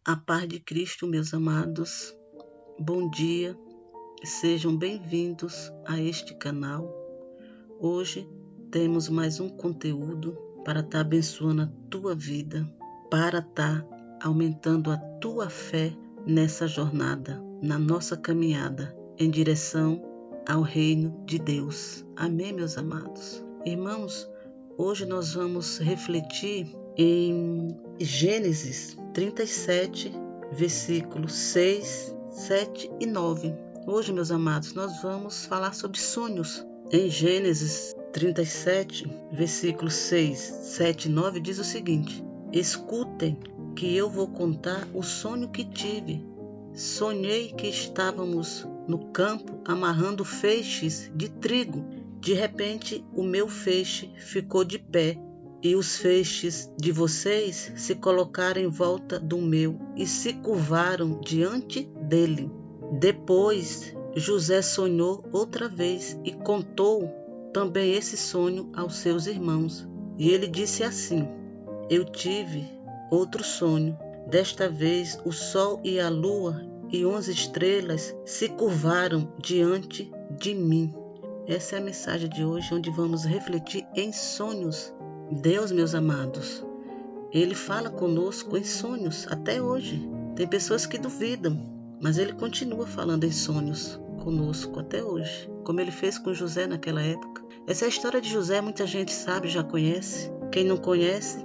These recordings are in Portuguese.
A paz de Cristo, meus amados, bom dia, sejam bem-vindos a este canal. Hoje temos mais um conteúdo para estar abençoando a tua vida, para estar aumentando a tua fé nessa jornada, na nossa caminhada em direção ao reino de Deus. Amém, meus amados? Irmãos, hoje nós vamos refletir em Gênesis 37, versículos 6, 7 e 9. Hoje, meus amados, nós vamos falar sobre sonhos. Em Gênesis 37, versículos 6, 7 e 9, diz o seguinte: escutem que eu vou contar o sonho que tive. Sonhei que estávamos no campo amarrando feixes de trigo. De repente, o meu feixe ficou de pé e os feixes de vocês se colocaram em volta do meu e se curvaram diante dele. Depois, José sonhou outra vez e contou também esse sonho aos seus irmãos. E ele disse assim: eu tive outro sonho. Desta vez, o sol e a lua e 11 estrelas se curvaram diante de mim. Essa é a mensagem de hoje, onde vamos refletir em sonhos. Deus, meus amados, Ele fala conosco em sonhos até hoje. Tem pessoas que duvidam, mas Ele continua falando em sonhos conosco até hoje, como Ele fez com José naquela época. Essa é a história de José, muita gente sabe, já conhece. Quem não conhece,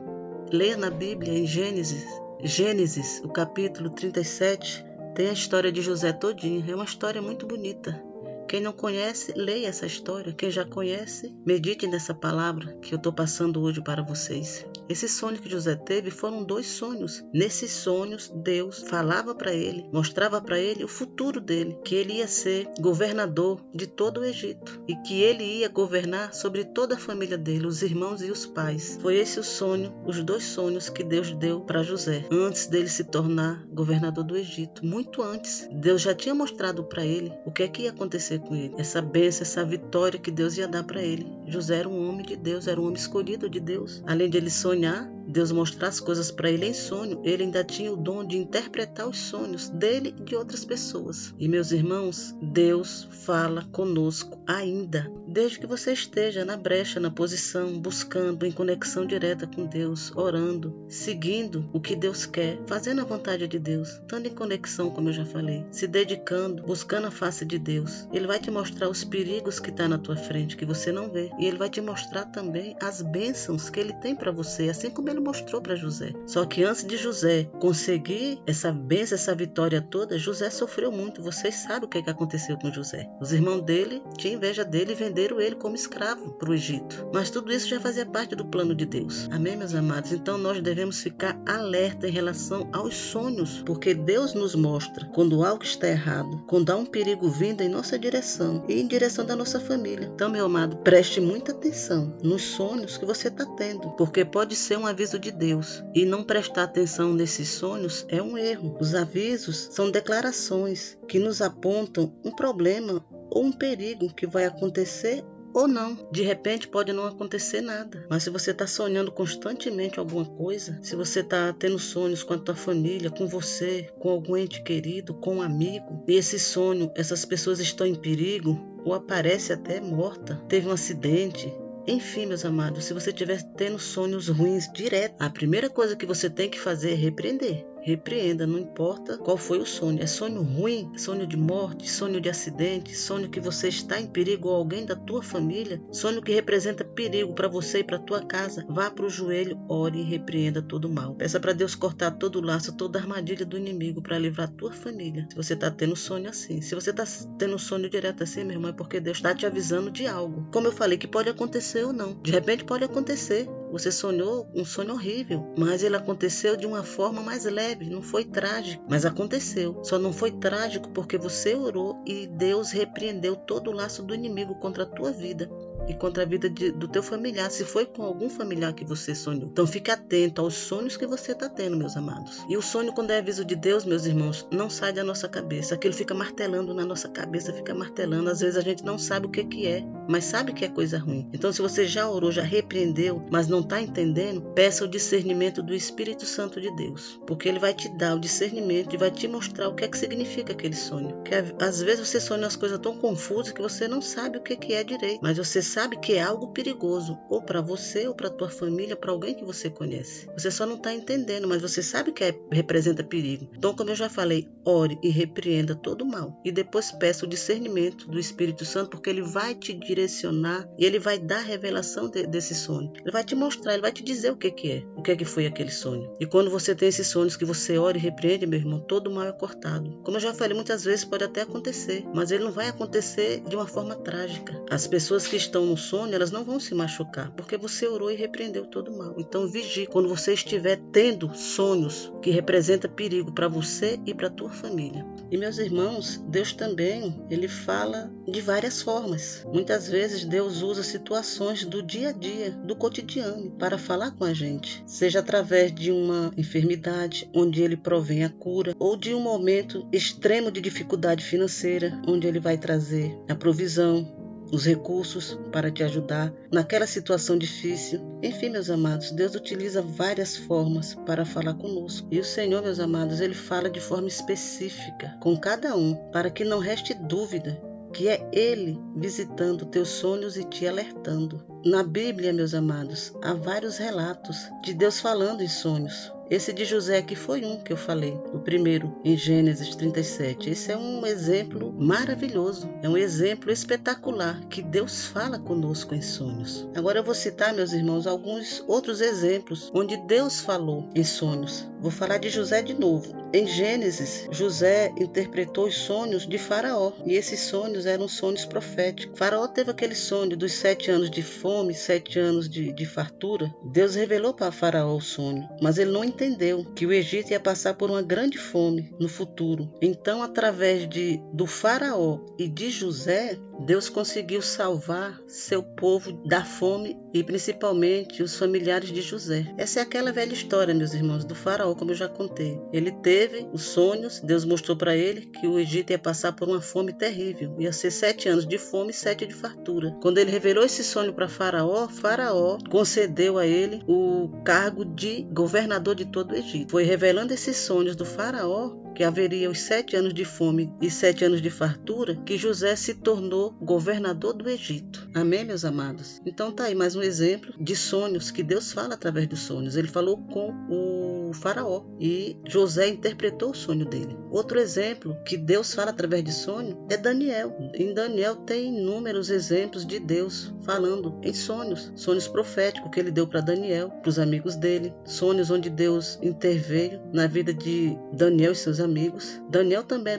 leia na Bíblia, em Gênesis, o capítulo 37, tem a história de José todinha. É uma história muito bonita. Quem não conhece, leia essa história. Quem já conhece, medite nessa palavra que eu estou passando hoje para vocês. Esse sonho que José teve foram 2 sonhos. Nesses sonhos, Deus falava para ele, mostrava para ele o futuro dele, que ele ia ser governador de todo o Egito e que ele ia governar sobre toda a família dele, os irmãos e os pais. Foi esse o sonho, os 2 sonhos que Deus deu para José, antes dele se tornar governador do Egito. Muito antes, Deus já tinha mostrado para ele o que é que ia acontecer com ele, essa bênção, essa vitória que Deus ia dar para ele. José era um homem de Deus, era um homem escolhido de Deus. Além de ele sonhar, Deus mostrar as coisas para ele em sonho, ele ainda tinha o dom de interpretar os sonhos dele e de outras pessoas. E meus irmãos, Deus fala conosco ainda, desde que você esteja na brecha, na posição, buscando em conexão direta com Deus, orando, seguindo o que Deus quer, fazendo a vontade de Deus, estando em conexão, como eu já falei, se dedicando, buscando a face de Deus. Ele vai te mostrar os perigos que estão na tua frente, que você não vê, e ele vai te mostrar também as bênçãos que ele tem para você, assim como ele mostrou para José. Só que antes de José conseguir essa bênção, essa vitória toda, José sofreu muito. Vocês sabem o que aconteceu com José. Os irmãos dele tinham inveja dele e venderam ele como escravo para o Egito. Mas tudo isso já fazia parte do plano de Deus. Amém, meus amados? Então nós devemos ficar alerta em relação aos sonhos, porque Deus nos mostra quando algo está errado, quando há um perigo vindo em nossa direção e em direção da nossa família. Então, meu amado, preste muita atenção nos sonhos que você está tendo, porque pode ser um aviso de Deus, e não prestar atenção nesses sonhos é um erro. Os avisos são declarações que nos apontam um problema ou um perigo que vai acontecer ou não. De repente pode não acontecer nada, mas se você está sonhando constantemente alguma coisa, se você está tendo sonhos com a tua família, com você, com algum ente querido, com um amigo, e esse sonho, essas pessoas estão em perigo, ou aparece até morta, teve um acidente. Enfim, meus amados, se você estiver tendo sonhos ruins direto, a primeira coisa que você tem que fazer é repreender. Repreenda, não importa qual foi o sonho. É sonho ruim, sonho de morte, sonho de acidente, sonho que você está em perigo ou alguém da tua família, sonho que representa perigo para você e para tua casa. Vá para o joelho, ore e repreenda todo o mal. Peça para Deus cortar todo o laço, toda a armadilha do inimigo para livrar a tua família. Se você está tendo sonho assim, se você está tendo sonho direto assim, meu irmão, é porque Deus está te avisando de algo. Como eu falei, que pode acontecer ou não. De repente pode acontecer. Você sonhou um sonho horrível, mas ele aconteceu de uma forma mais leve, não foi trágico, mas aconteceu. Só não foi trágico porque você orou e Deus repreendeu todo o laço do inimigo contra a tua vida. e contra a vida do teu familiar, se foi com algum familiar que você sonhou. Então fique atento aos sonhos que você está tendo, meus amados. E o sonho, quando é aviso de Deus, meus irmãos, não sai da nossa cabeça. Aquilo fica martelando na nossa cabeça, fica martelando. Às vezes a gente não sabe o que é, mas sabe que é coisa ruim. Então se você já orou, já repreendeu, mas não está entendendo, peça o discernimento do Espírito Santo de Deus, porque ele vai te dar o discernimento e vai te mostrar o que é que significa aquele sonho. Porque às vezes você sonha umas coisas tão confusas que você não sabe o que é direito, mas você sabe que é algo perigoso, ou para você, ou para tua família, para alguém que você conhece. Você só não está entendendo, mas você sabe que representa perigo. Então, como eu já falei, ore e repreenda todo o mal. E depois peça o discernimento do Espírito Santo, porque ele vai te direcionar e ele vai dar a revelação desse sonho. Ele vai te mostrar, ele vai te dizer o que é, o que foi aquele sonho. E quando você tem esses sonhos que você ora e repreende, meu irmão, todo o mal é cortado. Como eu já falei, muitas vezes pode até acontecer, mas ele não vai acontecer de uma forma trágica. As pessoas que estão no sonho, elas não vão se machucar, porque você orou e repreendeu todo o mal. Então vigie quando você estiver tendo sonhos que representam perigo para você e para a tua família. E meus irmãos, Deus também, ele fala de várias formas. Muitas vezes Deus usa situações do dia a dia, do cotidiano, para falar com a gente. Seja através de uma enfermidade, onde ele provém a cura, ou de um momento extremo de dificuldade financeira, onde ele vai trazer a provisão, os recursos para te ajudar naquela situação difícil. Enfim, meus amados, Deus utiliza várias formas para falar conosco. E o Senhor, meus amados, ele fala de forma específica com cada um, para que não reste dúvida que é Ele visitando teus sonhos e te alertando. Na Bíblia, meus amados, há vários relatos de Deus falando em sonhos. Esse de José aqui foi um que eu falei, o primeiro, em Gênesis 37. Esse é um exemplo maravilhoso, é um exemplo espetacular que Deus fala conosco em sonhos. Agora eu vou citar, meus irmãos, alguns outros exemplos onde Deus falou em sonhos. Vou falar de José de novo. Em Gênesis, José interpretou os sonhos de Faraó, e esses sonhos eram sonhos proféticos. Faraó teve aquele sonho dos 7 anos de fome, 7 anos de fartura. Deus revelou para Faraó o sonho, mas ele não entendeu que o Egito ia passar por uma grande fome no futuro. Então, através do Faraó e de José, Deus conseguiu salvar seu povo da fome e principalmente os familiares de José. Essa é aquela velha história, meus irmãos, do Faraó, como eu já contei. Ele teve os sonhos, Deus mostrou para ele que o Egito ia passar por uma fome terrível. Ia ser 7 anos de fome e 7 de fartura. Quando ele revelou esse sonho para Faraó, Faraó concedeu a ele o cargo de governador de todo o Egito. Foi revelando esses sonhos do Faraó, que haveria os 7 anos de fome e 7 anos de fartura, que José se tornou governador do Egito. Amém, meus amados? Então tá aí mais um exemplo de sonhos que Deus fala através dos sonhos. Ele falou com o Faraó e José interpretou o sonho dele. Outro exemplo que Deus fala através de sonho é Daniel. Em Daniel tem inúmeros exemplos de Deus falando em sonhos. Sonhos proféticos que ele deu para Daniel, para os amigos dele. Sonhos onde Deus interveio na vida de Daniel e seus amigos. Daniel também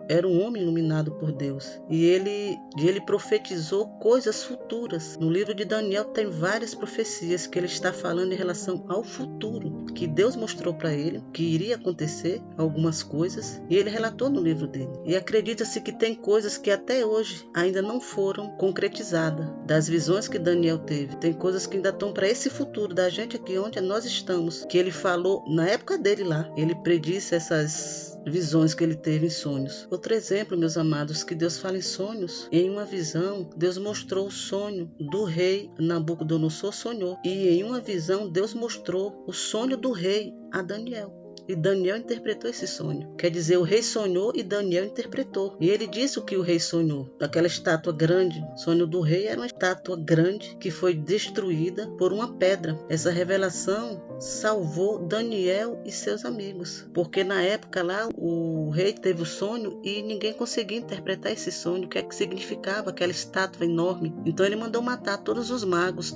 era um homem iluminado por Deus. E ele profetizou coisas futuras. No livro de Daniel tem várias profecias que ele está falando em relação ao futuro, que Deus mostrou para ele que iria acontecer algumas coisas, e ele relatou no livro dele. E acredita-se que tem coisas que até hoje ainda não foram concretizadas, das visões que Daniel teve. Tem coisas que ainda estão para esse futuro da gente aqui onde nós estamos, que ele falou na época dele lá. Ele predisse essas visões que ele teve em sonhos. Outro exemplo, meus amados, que Deus fala em sonhos. Em uma visão, Deus mostrou o sonho do rei Nabucodonosor, sonhou. E em uma visão, Deus mostrou o sonho do rei a Daniel. E Daniel interpretou esse sonho. Quer dizer, o rei sonhou e Daniel interpretou. E ele disse o que o rei sonhou. Aquela estátua grande. O sonho do rei era uma estátua grande que foi destruída por uma pedra. Essa revelação salvou Daniel e seus amigos. Porque na época lá, o rei teve o sonho e ninguém conseguia interpretar esse sonho. O que é que significava aquela estátua enorme. Então ele mandou matar todos os magos,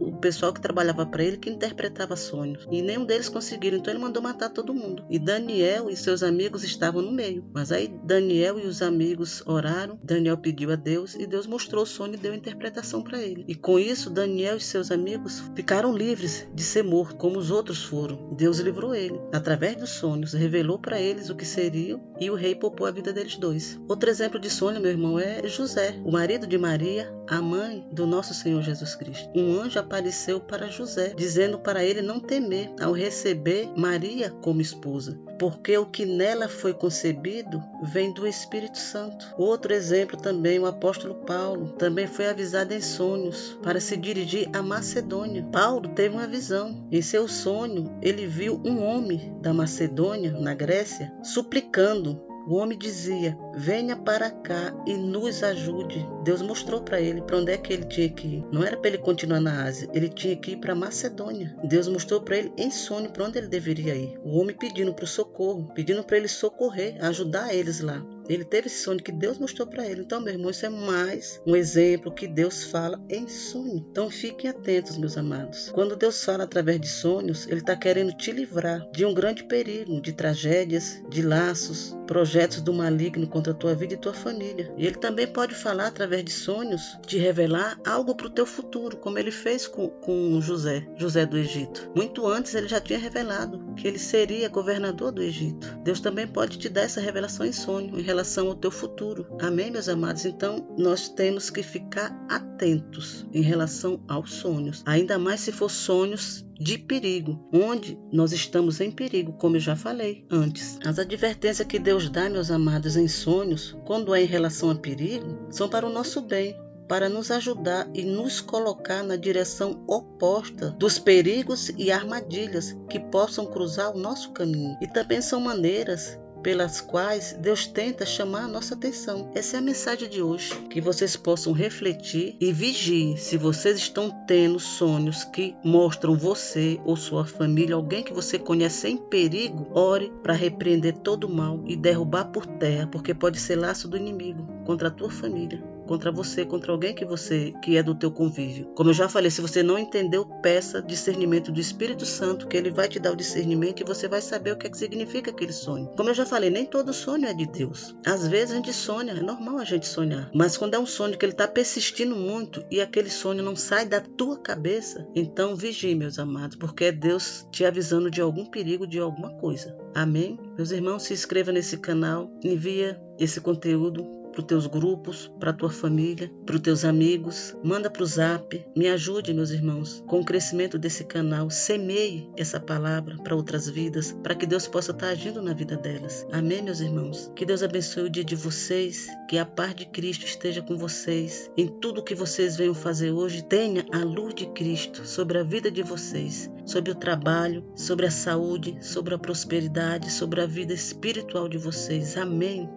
o pessoal que trabalhava para ele, que interpretava sonhos. E nenhum deles conseguiram. Então ele mandou matar todo mundo. E Daniel e seus amigos estavam no meio. Mas aí Daniel e os amigos oraram, Daniel pediu a Deus e Deus mostrou o sonho e deu a interpretação para ele. E com isso Daniel e seus amigos ficaram livres de ser mortos, como os outros foram. Deus livrou ele. Através dos sonhos, revelou para eles o que seriam e o rei poupou a vida deles dois. Outro exemplo de sonho, meu irmão, é José, o marido de Maria, a mãe do nosso Senhor Jesus Cristo. Um anjo apareceu para José, dizendo para ele não temer ao receber Maria como esposa, porque o que nela foi concebido vem do Espírito Santo. Outro exemplo também, o apóstolo Paulo, também foi avisado em sonhos para se dirigir à Macedônia. Paulo teve uma visão. Em seu sonho, ele viu um homem da Macedônia, na Grécia, suplicando. O homem dizia, venha para cá e nos ajude. Deus mostrou para ele para onde é que ele tinha que ir. Não era para ele continuar na Ásia, ele tinha que ir para Macedônia. Deus mostrou para ele em sonho para onde ele deveria ir. O homem pedindo para o socorro, pedindo para ele socorrer, ajudar eles lá. Ele teve esse sonho que Deus mostrou para ele. Então, meu irmão, isso é mais um exemplo que Deus fala em sonho. Então, fiquem atentos, meus amados. Quando Deus fala através de sonhos, Ele está querendo te livrar de um grande perigo, de tragédias, de laços, projetos do maligno contra a tua vida e tua família. E Ele também pode falar através de sonhos, te revelar algo para o teu futuro, como Ele fez com José do Egito. Muito antes, Ele já tinha revelado que ele seria governador do Egito. Deus também pode te dar essa revelação em sonho, em relação ao teu futuro. Amém, meus amados? Então, nós temos que ficar atentos em relação aos sonhos. Ainda mais se for sonhos de perigo, onde nós estamos em perigo, como eu já falei antes. As advertências que Deus dá, meus amados, em sonhos, quando é em relação a perigo, são para o nosso bem, para nos ajudar e nos colocar na direção oposta dos perigos e armadilhas que possam cruzar o nosso caminho. E também são maneiras pelas quais Deus tenta chamar a nossa atenção. Essa é a mensagem de hoje, que vocês possam refletir e vigiem se vocês estão tendo sonhos que mostram você ou sua família, alguém que você conhece em perigo. Ore para repreender todo o mal e derrubar por terra, porque pode ser laço do inimigo contra a tua família, contra você, contra alguém que é do teu convívio. Como eu já falei, se você não entendeu, peça discernimento do Espírito Santo, que ele vai te dar o discernimento e você vai saber o que é que significa aquele sonho. Como eu já falei, nem todo sonho é de Deus. Às vezes a gente sonha, é normal a gente sonhar, mas quando é um sonho que ele está persistindo muito e aquele sonho não sai da tua cabeça, então vigie, meus amados, porque é Deus te avisando de algum perigo, de alguma coisa. Amém? Meus irmãos, se inscreva nesse canal, envia esse conteúdo para os teus grupos, para a tua família, para os teus amigos, manda para o Zap, me ajude, meus irmãos, com o crescimento desse canal, semeie essa palavra para outras vidas, para que Deus possa estar agindo na vida delas. Amém, meus irmãos? Que Deus abençoe o dia de vocês, que a paz de Cristo esteja com vocês, em tudo que vocês venham fazer hoje, tenha a luz de Cristo sobre a vida de vocês, sobre o trabalho, sobre a saúde, sobre a prosperidade, sobre a vida espiritual de vocês. Amém.